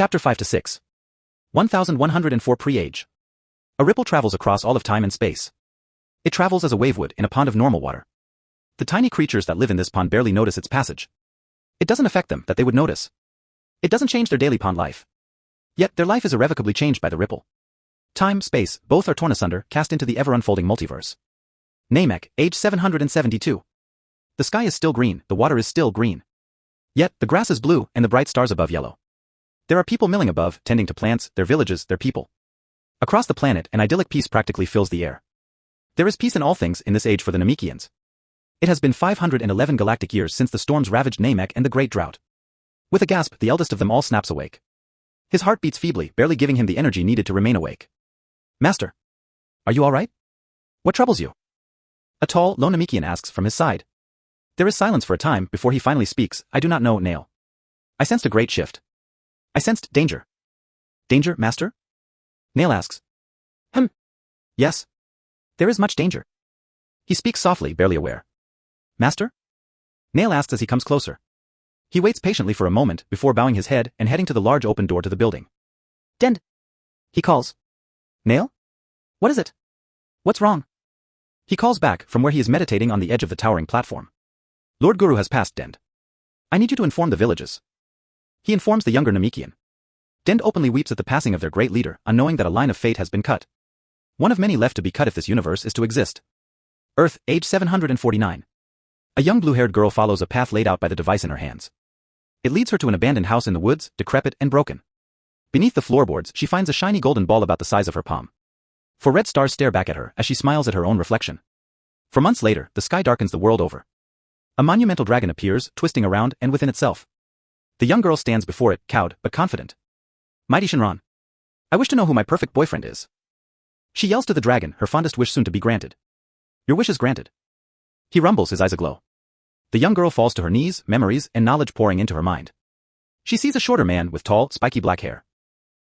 Chapter 5-6. 1104 Pre-Age. A ripple travels across all of time and space. It travels as a wave would in a pond of normal water. The tiny creatures that live in this pond barely notice its passage. It doesn't affect them that they would notice. It doesn't change their daily pond life. Yet their life is irrevocably changed by the ripple. Time, space, both are torn asunder, cast into the ever-unfolding multiverse. Namek, age 772. The sky is still green, the water is still green. Yet, the grass is blue, and the bright stars above yellow. There are people milling above, tending to plants, their villages, their people. Across the planet, an idyllic peace practically fills the air. There is peace in all things in this age for the Namekians. It has been 511 galactic years since the storms ravaged Namek and the Great Drought. With a gasp, the eldest of them all snaps awake. His heart beats feebly, barely giving him the energy needed to remain awake. Master. Are you all right? What troubles you? A tall, lone Namekian asks from his side. There is silence for a time before he finally speaks. I do not know, Nail. I sensed a great shift. I sensed danger. Danger, Master? Nail asks. Yes. There is much danger. He speaks softly, barely aware. Master? Nail asks as he comes closer. He waits patiently for a moment before bowing his head and heading to the large open door to the building. Dend. He calls. Nail? What is it? What's wrong? He calls back from where he is meditating on the edge of the towering platform. Lord Guru has passed, Dend. I need you to inform the villages. He informs the younger Namekian. Dend openly weeps at the passing of their great leader, unknowing that a line of fate has been cut. One of many left to be cut if this universe is to exist. Earth, age 749. A young blue-haired girl follows a path laid out by the device in her hands. It leads her to an abandoned house in the woods, decrepit and broken. Beneath the floorboards, she finds a shiny golden ball about the size of her palm. 4 red stars stare back at her as she smiles at her own reflection. For months later, the sky darkens the world over. A monumental dragon appears, twisting around and within itself. The young girl stands before it, cowed but confident. Mighty Shinran. I wish to know who my perfect boyfriend is. She yells to the dragon, her fondest wish soon to be granted. Your wish is granted. He rumbles, his eyes aglow. The young girl falls to her knees, memories and knowledge pouring into her mind. She sees a shorter man with tall, spiky black hair.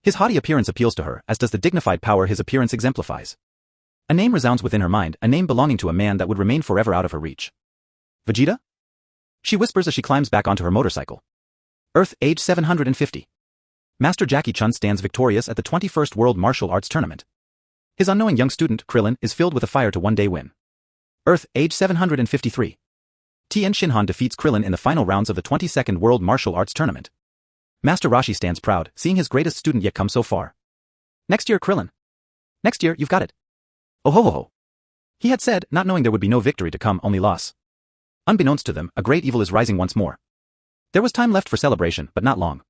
His haughty appearance appeals to her, as does the dignified power his appearance exemplifies. A name resounds within her mind, a name belonging to a man that would remain forever out of her reach. Vegeta? She whispers as she climbs back onto her motorcycle. Earth, age 750. Master Jackie Chun stands victorious at the 21st World Martial Arts Tournament. His unknowing young student, Krillin, is filled with a fire to one day win. Earth, age 753. Tien Shinhan defeats Krillin in the final rounds of the 22nd World Martial Arts Tournament. Master Roshi stands proud, seeing his greatest student yet come so far. Next year, Krillin. Next year, you've got it. Oh ho ho ho. He had said, not knowing there would be no victory to come, only loss. Unbeknownst to them, a great evil is rising once more. There was time left for celebration, but not long.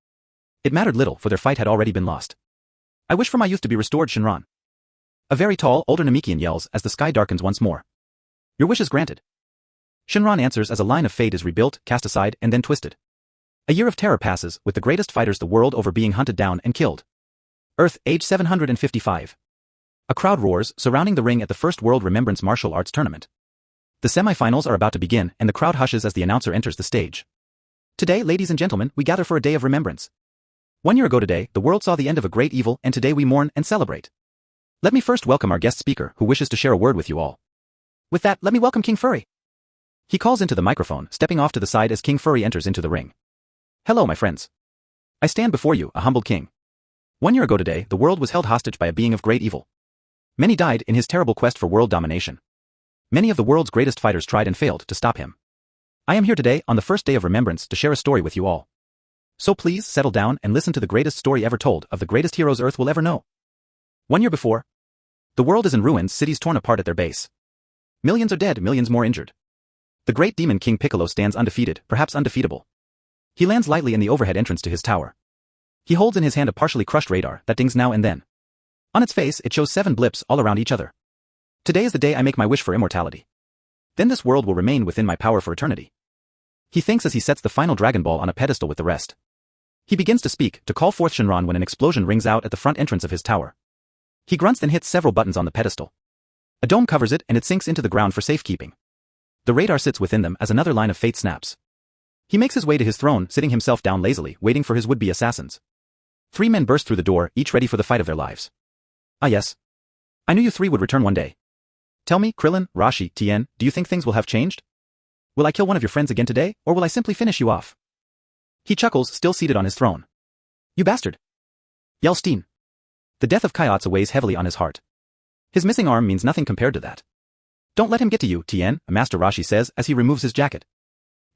It mattered little, for their fight had already been lost. I wish for my youth to be restored, Shinran. A very tall, older Namekian yells as the sky darkens once more. Your wish is granted. Shinran answers as a line of fate is rebuilt, cast aside, and then twisted. A year of terror passes, with the greatest fighters the world over being hunted down and killed. Earth, age 755. A crowd roars, surrounding the ring at the first World Remembrance Martial Arts Tournament. The semifinals are about to begin, and the crowd hushes as the announcer enters the stage. Today, ladies and gentlemen, we gather for a day of remembrance. 1 year ago today, the world saw the end of a great evil, and today we mourn and celebrate. Let me first welcome our guest speaker, who wishes to share a word with you all. With that, let me welcome King Furry. He calls into the microphone, stepping off to the side as King Furry enters into the ring. Hello, my friends. I stand before you, a humbled king. 1 year ago today, the world was held hostage by a being of great evil. Many died in his terrible quest for world domination. Many of the world's greatest fighters tried and failed to stop him. I am here today, on the first day of remembrance, to share a story with you all. So please, settle down and listen to the greatest story ever told of the greatest heroes Earth will ever know. 1 year before. The world is in ruins, cities torn apart at their base. Millions are dead, millions more injured. The great demon King Piccolo stands undefeated, perhaps undefeatable. He lands lightly in the overhead entrance to his tower. He holds in his hand a partially crushed radar that dings now and then. On its face, it shows 7 blips all around each other. Today is the day I make my wish for immortality. Then this world will remain within my power for eternity. He thinks as he sets the final Dragonball on a pedestal with the rest. He begins to speak, to call forth Shinran when an explosion rings out at the front entrance of his tower. He grunts then hits several buttons on the pedestal. A dome covers it and it sinks into the ground for safekeeping. The radar sits within them as another line of fate snaps. He makes his way to his throne, sitting himself down lazily, waiting for his would-be assassins. 3 men burst through the door, each ready for the fight of their lives. Ah yes. I knew you 3 would return one day. Tell me, Krillin, Roshi, Tien, do you think things will have changed? Will I kill one of your friends again today, or will I simply finish you off? He chuckles, still seated on his throne. You bastard. yells Steen. The death of Kaioshin weighs heavily on his heart. His missing arm means nothing compared to that. Don't let him get to you, Tien, Master Roshi says as he removes his jacket.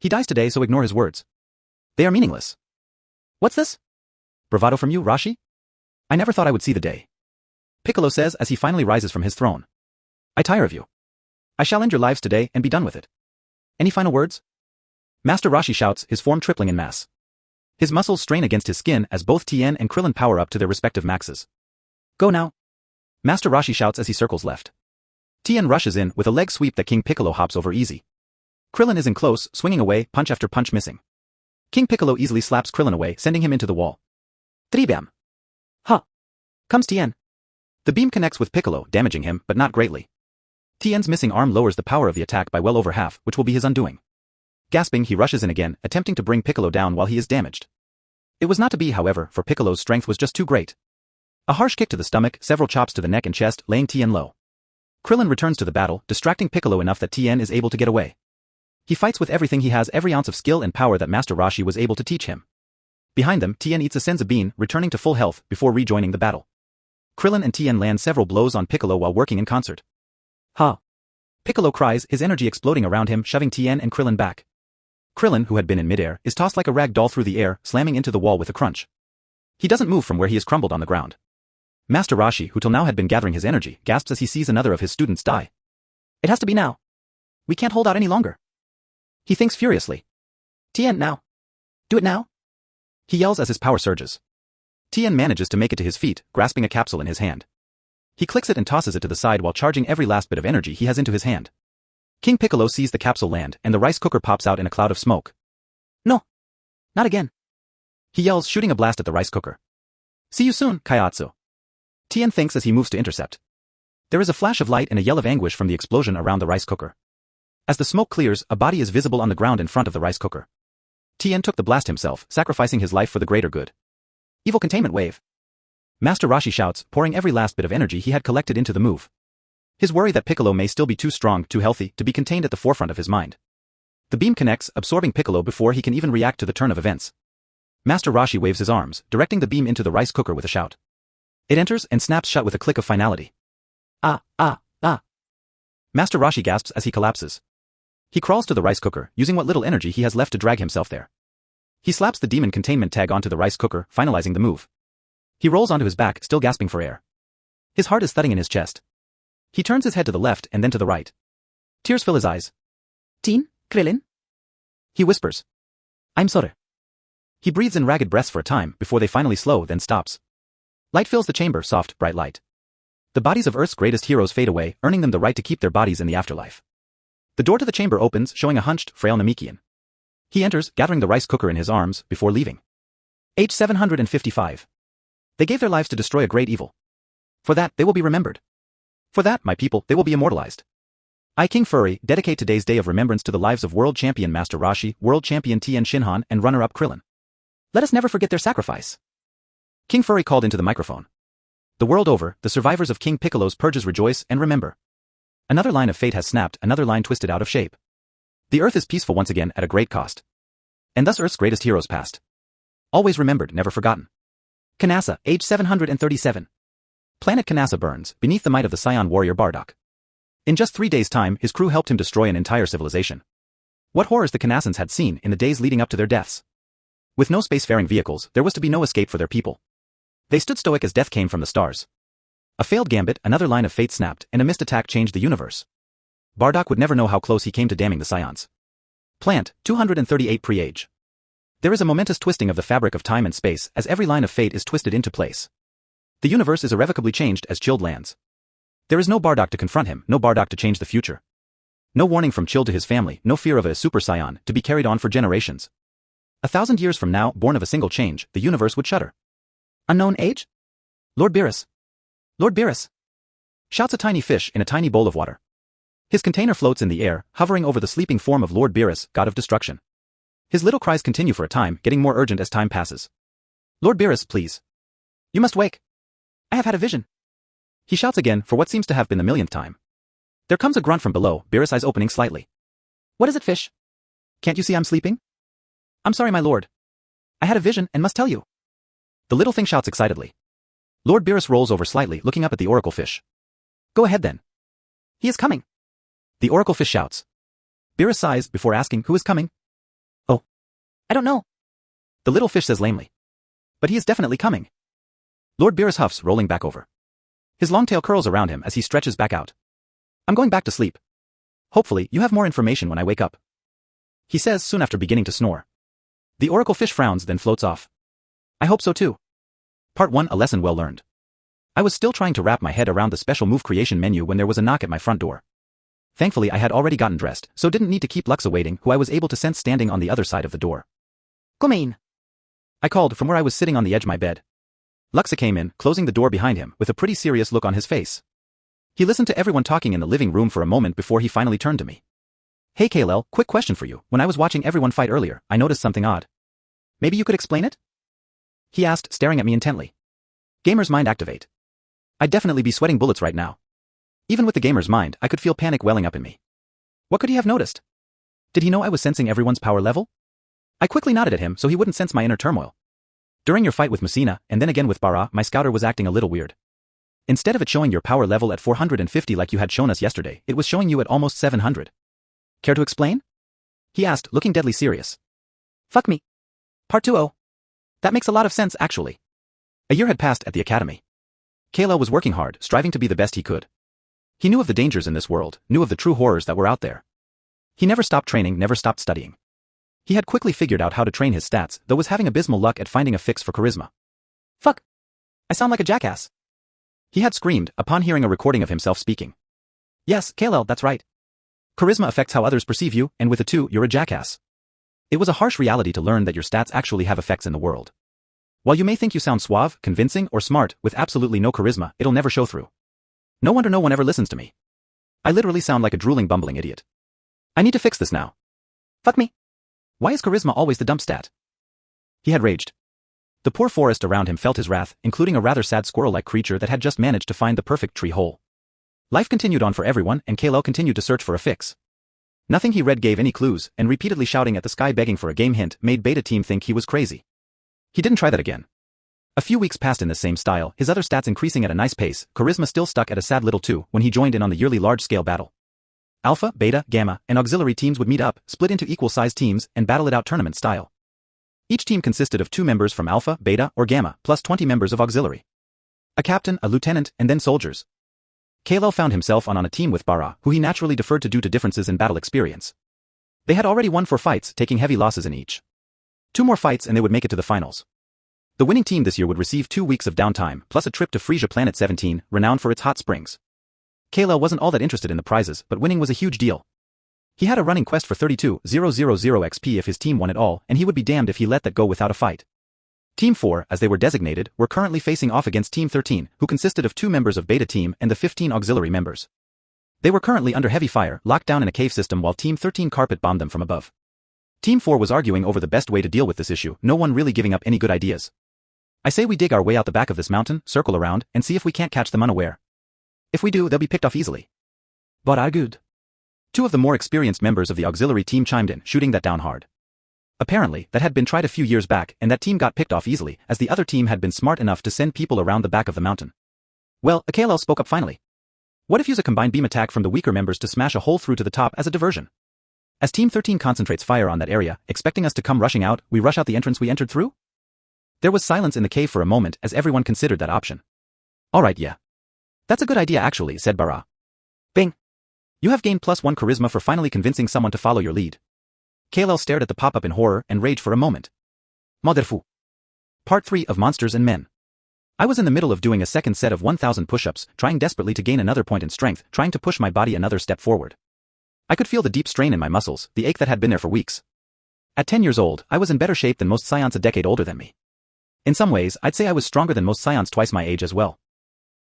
He dies today, so ignore his words. They are meaningless. What's this? Bravado from you, Roshi? I never thought I would see the day. Piccolo says as he finally rises from his throne. I tire of you. I shall end your lives today and be done with it. Any final words? Master Roshi shouts, his form tripling in mass. His muscles strain against his skin as both Tien and Krillin power up to their respective maxes. Go now. Master Roshi shouts as he circles left. Tien rushes in with a leg sweep that King Piccolo hops over easy. Krillin is in close, swinging away, punch after punch missing. King Piccolo easily slaps Krillin away, sending him into the wall. 3-bam. Huh. Comes Tien. The beam connects with Piccolo, damaging him, but not greatly. Tien's missing arm lowers the power of the attack by well over half, which will be his undoing. Gasping, he rushes in again, attempting to bring Piccolo down while he is damaged. It was not to be, however, for Piccolo's strength was just too great. A harsh kick to the stomach, several chops to the neck and chest, laying Tien low. Krillin returns to the battle, distracting Piccolo enough that Tien is able to get away. He fights with everything he has, every ounce of skill and power that Master Roshi was able to teach him. Behind them, Tien eats a senzu bean, returning to full health before rejoining the battle. Krillin and Tien land several blows on Piccolo while working in concert. Ha! Piccolo cries, his energy exploding around him, shoving Tien and Krillin back. Krillin, who had been in midair, is tossed like a rag doll through the air, slamming into the wall with a crunch. He doesn't move from where he is crumbled on the ground. Master Roshi, who till now had been gathering his energy, gasps as he sees another of his students die. It has to be now. We can't hold out any longer. He thinks furiously. Tien, now. Do it now. He yells as his power surges. Tien manages to make it to his feet, grasping a capsule in his hand. He clicks it and tosses it to the side while charging every last bit of energy he has into his hand. King Piccolo sees the capsule land, and the rice cooker pops out in a cloud of smoke. No. Not again. He yells, shooting a blast at the rice cooker. See you soon, Kaioshin. Tien thinks as he moves to intercept. There is a flash of light and a yell of anguish from the explosion around the rice cooker. As the smoke clears, a body is visible on the ground in front of the rice cooker. Tien took the blast himself, sacrificing his life for the greater good. Evil containment wave. Master Roshi shouts, pouring every last bit of energy he had collected into the move. His worry that Piccolo may still be too strong, too healthy, to be contained at the forefront of his mind. The beam connects, absorbing Piccolo before he can even react to the turn of events. Master Roshi waves his arms, directing the beam into the rice cooker with a shout. It enters and snaps shut with a click of finality. Ah. Master Roshi gasps as he collapses. He crawls to the rice cooker, using what little energy he has left to drag himself there. He slaps the demon containment tag onto the rice cooker, finalizing the move. He rolls onto his back, still gasping for air. His heart is thudding in his chest. He turns his head to the left and then to the right. Tears fill his eyes. Tien, Krillin? He whispers. I'm sorry. He breathes in ragged breaths for a time before they finally slow, then stops. Light fills the chamber, soft, bright light. The bodies of Earth's greatest heroes fade away, earning them the right to keep their bodies in the afterlife. The door to the chamber opens, showing a hunched, frail Namekian. He enters, gathering the rice cooker in his arms, before leaving. Age 755. They gave their lives to destroy a great evil. For that, they will be remembered. For that, my people, they will be immortalized. I, King Furry, dedicate today's day of remembrance to the lives of World Champion Master Roshi, World Champion Tien Shinhan, and runner-up Krillin. Let us never forget their sacrifice. King Furry called into the microphone. The world over, the survivors of King Piccolo's purges rejoice and remember. Another line of fate has snapped, another line twisted out of shape. The Earth is peaceful once again at a great cost. And thus Earth's greatest heroes passed. Always remembered, never forgotten. Kanasa, age 737. Planet Kanasa burns, beneath the might of the Scion warrior Bardock. In just 3 days' time, his crew helped him destroy an entire civilization. What horrors the Kanasans had seen in the days leading up to their deaths. With no spacefaring vehicles, there was to be no escape for their people. They stood stoic as death came from the stars. A failed gambit, another line of fate snapped, and a missed attack changed the universe. Bardock would never know how close he came to damning the Scions. Plant, 238 pre-age. There is a momentous twisting of the fabric of time and space as every line of fate is twisted into place. The universe is irrevocably changed as Chilled lands. There is no Bardock to confront him, no Bardock to change the future. No warning from Chilled to his family, no fear of a Super Scion to be carried on for generations. 1,000 years from now, born of a single change, the universe would shudder. Unknown age? Lord Beerus. Lord Beerus! Shouts a tiny fish in a tiny bowl of water. His container floats in the air, hovering over the sleeping form of Lord Beerus, god of destruction. His little cries continue for a time, getting more urgent as time passes. Lord Beerus, please. You must wake. I have had a vision. He shouts again for what seems to have been the millionth time. There comes a grunt from below, Beerus' eyes opening slightly. What is it, fish? Can't you see I'm sleeping? I'm sorry, my lord. I had a vision and must tell you. The little thing shouts excitedly. Lord Beerus rolls over slightly, looking up at the oracle fish. Go ahead then. He is coming. The oracle fish shouts. Beerus sighs before asking who is coming. Oh. I don't know. The little fish says lamely. But he is definitely coming. Lord Beerus huffs, rolling back over. His long tail curls around him as he stretches back out. I'm going back to sleep. Hopefully, you have more information when I wake up. He says soon after beginning to snore. The oracle fish frowns, then floats off. I hope so too. Part 1, a lesson well learned. I was still trying to wrap my head around the special move creation menu when there was a knock at my front door. Thankfully I had already gotten dressed, so didn't need to keep Luxa waiting, who I was able to sense standing on the other side of the door. Come in. I called from where I was sitting on the edge of my bed. Luxa came in, closing the door behind him, with a pretty serious look on his face. He listened to everyone talking in the living room for a moment before he finally turned to me. Hey Kal-El, quick question for you. When I was watching everyone fight earlier, I noticed something odd. Maybe you could explain it? He asked, staring at me intently. Gamer's mind activate. I'd definitely be sweating bullets right now. Even with the gamer's mind, I could feel panic welling up in me. What could he have noticed? Did he know I was sensing everyone's power level? I quickly nodded at him so he wouldn't sense my inner turmoil. During your fight with Messina, and then again with Bara, my scouter was acting a little weird. Instead of it showing your power level at 450 like you had shown us yesterday, it was showing you at almost 700. Care to explain? He asked, looking deadly serious. Fuck me. Part 2-0. That makes a lot of sense, actually. A year had passed at the academy. Kal-El was working hard, striving to be the best he could. He knew of the dangers in this world, knew of the true horrors that were out there. He never stopped training, never stopped studying. He had quickly figured out how to train his stats, though was having abysmal luck at finding a fix for charisma. Fuck. I sound like a jackass. He had screamed, upon hearing a recording of himself speaking. Yes, Kal-El, that's right. Charisma affects how others perceive you, and with a 2, you're a jackass. It was a harsh reality to learn that your stats actually have effects in the world. While you may think you sound suave, convincing, or smart, with absolutely no charisma, it'll never show through. No wonder no one ever listens to me. I literally sound like a drooling, bumbling idiot. I need to fix this now. Fuck me. Why is charisma always the dump stat? He had raged. The poor forest around him felt his wrath, including a rather sad squirrel-like creature that had just managed to find the perfect tree hole. Life continued on for everyone, and Kal-El continued to search for a fix. Nothing he read gave any clues, and repeatedly shouting at the sky begging for a game hint made Beta Team think he was crazy. He didn't try that again. A few weeks passed in the same style, his other stats increasing at a nice pace, charisma still stuck at a sad little 2 when he joined in on the yearly large-scale battle. Alpha, Beta, Gamma, and auxiliary teams would meet up, split into equal-sized teams, and battle it out tournament style. Each team consisted of 2 members from Alpha, Beta, or Gamma, plus 20 members of auxiliary. A captain, a lieutenant, and then soldiers. Kal-El found himself on a team with Bara, who he naturally deferred to due to differences in battle experience. They had already won 4 fights, taking heavy losses in each. 2 more fights and they would make it to the finals. The winning team this year would receive 2 weeks of downtime, plus a trip to Fria Planet 17, renowned for its hot springs. Kal-El wasn't all that interested in the prizes, but winning was a huge deal. He had a running quest for 32,000 XP if his team won it all, and he would be damned if he let that go without a fight. Team 4, as they were designated, were currently facing off against Team 13, who consisted of 2 members of Beta Team and the 15 auxiliary members. They were currently under heavy fire, locked down in a cave system while Team 13 carpet bombed them from above. Team 4 was arguing over the best way to deal with this issue, no one really giving up any good ideas. I say we dig our way out the back of this mountain, circle around, and see if we can't catch them unaware. If we do, they'll be picked off easily. But are good. 2 of the more experienced members of the auxiliary team chimed in, shooting that down hard. Apparently, that had been tried a few years back, and that team got picked off easily, as the other team had been smart enough to send people around the back of the mountain. Well, Kal-El spoke up finally. What if use a combined beam attack from the weaker members to smash a hole through to the top as a diversion? As Team 13 concentrates fire on that area, expecting us to come rushing out, we rush out the entrance we entered through? There was silence in the cave for a moment as everyone considered that option. Alright, yeah. That's a good idea actually, said Bara. Bing. You have gained +1 charisma for finally convincing someone to follow your lead. Kal-El stared at the pop-up in horror and rage for a moment. Motherfu. Part 3 of Monsters and Men. I was in the middle of doing a second set of 1,000 push-ups, trying desperately to gain another point in strength, trying to push my body another step forward. I could feel the deep strain in my muscles, the ache that had been there for weeks. At 10 years old, I was in better shape than most scions a decade older than me. In some ways, I'd say I was stronger than most scions twice my age as well.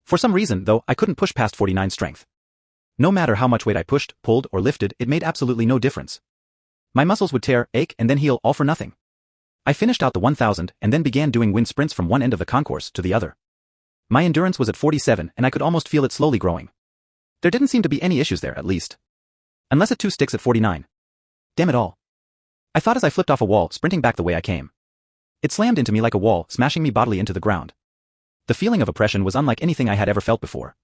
For some reason, though, I couldn't push past 49 strength. No matter how much weight I pushed, pulled, or lifted, it made absolutely no difference. My muscles would tear, ache, and then heal, all for nothing. I finished out the 1,000 and then began doing wind sprints from one end of the concourse to the other. My endurance was at 47 and I could almost feel it slowly growing. There didn't seem to be any issues there, at least. Unless it too sticks at 49. Damn it all. I thought as I flipped off a wall, sprinting back the way I came. It slammed into me like a wall, smashing me bodily into the ground. The feeling of oppression was unlike anything I had ever felt before.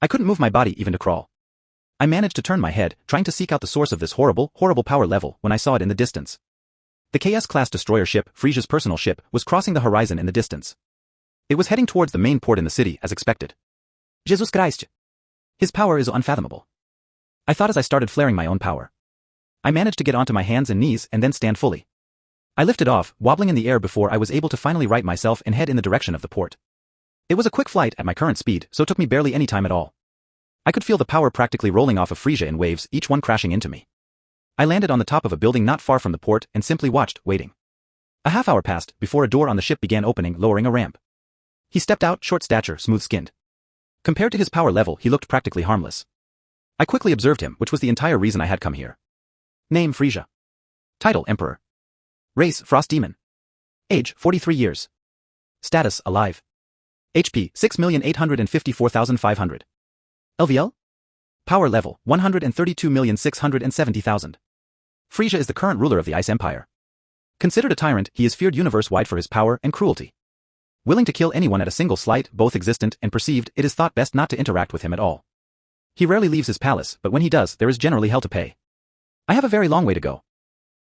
I couldn't move my body even to crawl. I managed to turn my head, trying to seek out the source of this horrible power level when I saw it in the distance. The KS-class destroyer ship, Fria's personal ship, was crossing the horizon in the distance. It was heading towards the main port in the city as expected. Jesus Christ. His power is unfathomable. I thought as I started flaring my own power. I managed to get onto my hands and knees and then stand fully. I lifted off, wobbling in the air before I was able to finally right myself and head in the direction of the port. It was a quick flight at my current speed, so it took me barely any time at all. I could feel the power practically rolling off of Fria in waves, each one crashing into me. I landed on the top of a building not far from the port and simply watched, waiting. A half hour passed before a door on the ship began opening, lowering a ramp. He stepped out, short stature, smooth-skinned. Compared to his power level, he looked practically harmless. I quickly observed him, which was the entire reason I had come here. Name Fria. Title Emperor. Race Frost Demon. Age 43 years. Status Alive. HP 6,854,500. LVL? Power level 132,670,000. Fria is the current ruler of the Ice Empire. Considered a tyrant, he is feared universe-wide for his power and cruelty. Willing to kill anyone at a single slight, both existent and perceived, it is thought best not to interact with him at all. He rarely leaves his palace, but when he does, there is generally hell to pay. I have a very long way to go.